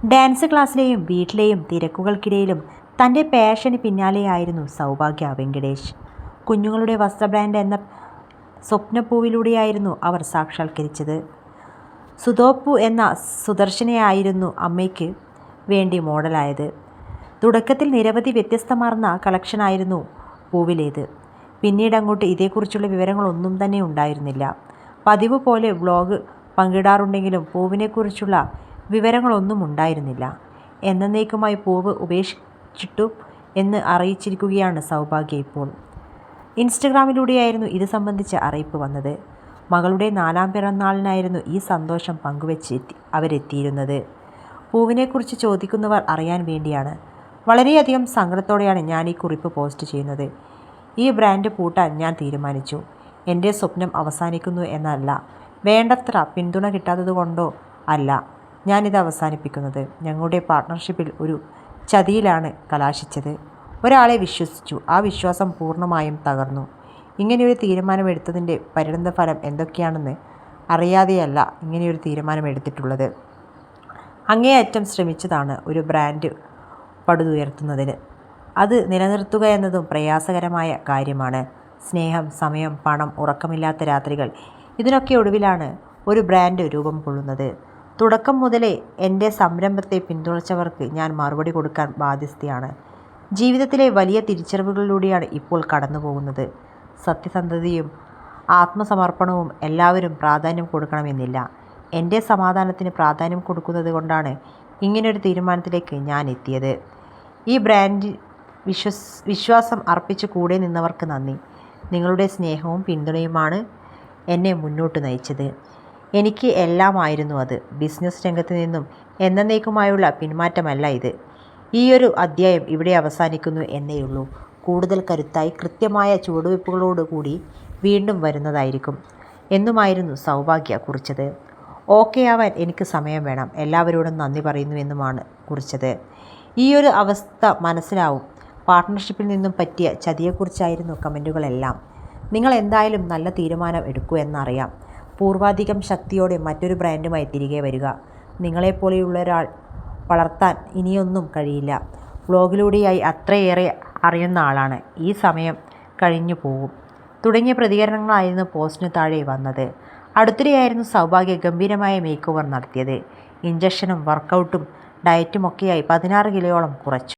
Dance ക്ലാസ്സിലെയും വീട്ടിലെയും തിരക്കുകൾക്കിടയിലും തൻ്റെ പാഷന് പിന്നാലെയായിരുന്നു സൗഭാഗ്യ വെങ്കടേഷ്. കുഞ്ഞുങ്ങളുടെ വസ്ത്ര ബ്രാൻഡ് എന്ന സ്വപ്നപ്പൂവിലൂടെയായിരുന്നു അവർ സാക്ഷാത്കരിച്ചത്. സുധോപ്പു എന്ന സുദർശനയായിരുന്നു അമ്മയ്ക്ക് വേണ്ടി മോഡലായത്. തുടക്കത്തിൽ നിരവധി വ്യത്യസ്തമാർന്ന കളക്ഷനായിരുന്നു പൂവിലേത്. പിന്നീടങ്ങോട്ട് ഇതേക്കുറിച്ചുള്ള വിവരങ്ങളൊന്നും തന്നെ ഉണ്ടായിരുന്നില്ല. പതിവ് പോലെ വ്ലോഗ് പങ്കിടാറുണ്ടെങ്കിലും പൂവിനെക്കുറിച്ചുള്ള വിവരങ്ങളൊന്നും ഉണ്ടായിരുന്നില്ല. എന്നേക്കുമായി പൂവ് ഉപേക്ഷിച്ചിട്ടു എന്ന് അറിയിച്ചിരിക്കുകയാണ് സൗഭാഗ്യ ഇപ്പോൾ. ഇൻസ്റ്റഗ്രാമിലൂടെയായിരുന്നു ഇത് സംബന്ധിച്ച അറിയിപ്പ് വന്നത്. മകളുടെ 4ാം പിറന്നാളിനായിരുന്നു ഈ സന്തോഷം പങ്കുവെച്ച് അവരെത്തിയിരുന്നത്. പൂവിനെക്കുറിച്ച് ചോദിക്കുന്നവർ അറിയാൻ വേണ്ടിയാണ്. വളരെയധികം സങ്കടത്തോടെയാണ് ഞാൻ ഈ കുറിപ്പ് പോസ്റ്റ് ചെയ്യുന്നത്. ഈ ബ്രാൻഡ് പൂട്ടാൻ ഞാൻ തീരുമാനിച്ചു. എൻ്റെ സ്വപ്നം അവസാനിക്കുന്നു എന്നല്ല, വേണ്ടത്ര പിന്തുണ കിട്ടാത്തതുകൊണ്ടോ അല്ല ഞാനിത് അവസാനിപ്പിക്കുന്നത്. ഞങ്ങളുടെ പാർട്ട്ണർഷിപ്പിൽ ഒരു ചതിയിലാണ് കലാശിച്ചത്. ഒരാളെ വിശ്വസിച്ചു, ആ വിശ്വാസം പൂർണ്ണമായും തകർന്നു. ഇങ്ങനെയൊരു തീരുമാനമെടുത്തതിൻ്റെ പരിണതഫലം എന്തൊക്കെയാണെന്ന് അറിയാതെയല്ല ഇങ്ങനെയൊരു തീരുമാനമെടുത്തിട്ടുള്ളത്. അങ്ങേയറ്റം ശ്രമിച്ചതാണ് ഒരു ബ്രാൻഡ് പടുതുയർത്തുന്നതിന്. അത് നിലനിർത്തുക എന്നതും പ്രയാസകരമായ കാര്യമാണ്. സ്നേഹം, സമയം, പണം, ഉറക്കമില്ലാത്ത രാത്രികൾ, ഇതിനൊക്കെ ഒടുവിലാണ് ഒരു ബ്രാൻഡ് രൂപം കൊള്ളുന്നത്. തുടക്കം മുതലേ എൻ്റെ സംരംഭത്തെ പിന്തുണച്ചവർക്ക് ഞാൻ മറുപടി കൊടുക്കാൻ ബാധ്യസ്ഥയാണ്. ജീവിതത്തിലെ വലിയ തിരിച്ചറിവുകളിലൂടെയാണ് ഇപ്പോൾ കടന്നു പോകുന്നത്. സത്യസന്ധതയും ആത്മസമർപ്പണവും എല്ലാവരും പ്രാധാന്യം കൊടുക്കണമെന്നില്ല. എൻ്റെ സമാധാനത്തിന് പ്രാധാന്യം കൊടുക്കുന്നത് കൊണ്ടാണ് ഇങ്ങനൊരു തീരുമാനത്തിലേക്ക് ഞാൻ എത്തിയത്. ഈ ബ്രാൻഡിൽ വിശ്വാസം അർപ്പിച്ച് കൂടെ നിന്നവർക്ക് നന്ദി. നിങ്ങളുടെ സ്നേഹവും പിന്തുണയുമാണ് എന്നെ മുന്നോട്ട് നയിച്ചത്. എനിക്ക് എല്ലാമായിരുന്നു അത്. ബിസിനസ് രംഗത്ത് നിന്നും എന്നേക്കുമായുള്ള പിന്മാറ്റമല്ല ഇത്. ഈയൊരു അധ്യായം ഇവിടെ അവസാനിക്കുന്നു എന്നേയുള്ളൂ. കൂടുതൽ കരുത്തായി കൃത്യമായ ചുവടുവയ്പ്പുകളോടുകൂടി വീണ്ടും വരുന്നതായിരിക്കും എന്നുമായിരുന്നു സൗഭാഗ്യ കുറിച്ചത്. ഓക്കെ ആവാൻ എനിക്ക് സമയം വേണം. എല്ലാവരോടും നന്ദി പറയുന്നുവെന്നുമാണ് കുറിച്ചത്. ഈയൊരു അവസ്ഥ മനസ്സിലാവും. പാർട്ട്ണർഷിപ്പിൽ നിന്നും പറ്റിയ ചതിയെക്കുറിച്ചായിരുന്നു കമൻറ്റുകളെല്ലാം. നിങ്ങൾ എന്തായാലും നല്ല തീരുമാനം എടുക്കൂ എന്നറിയാം. പൂർവാധികം ശക്തിയോടെ മറ്റൊരു ബ്രാൻഡുമായി തിരികെ വരിക. നിങ്ങളെപ്പോലെയുള്ളൊരാൾ വളർത്താൻ ഇനിയൊന്നും കഴിയില്ല. വ്ലോഗിലൂടെയായി അത്രയേറെ അറിയുന്ന ആളാണ്. ഈ സമയം കഴിഞ്ഞു പോകും തുടങ്ങിയ പ്രതികരണങ്ങളായിരുന്നു പോസ്റ്റിനു താഴെ വന്നത്. അടുത്തിടെയായിരുന്നു സൗഭാഗ്യ ഗംഭീരമായ മേക്ക് ഓവർ നടത്തിയത്. ഇഞ്ചക്ഷനും വർക്കൗട്ടും ഡയറ്റുമൊക്കെയായി 16 കിലോയോളം കുറച്ചു.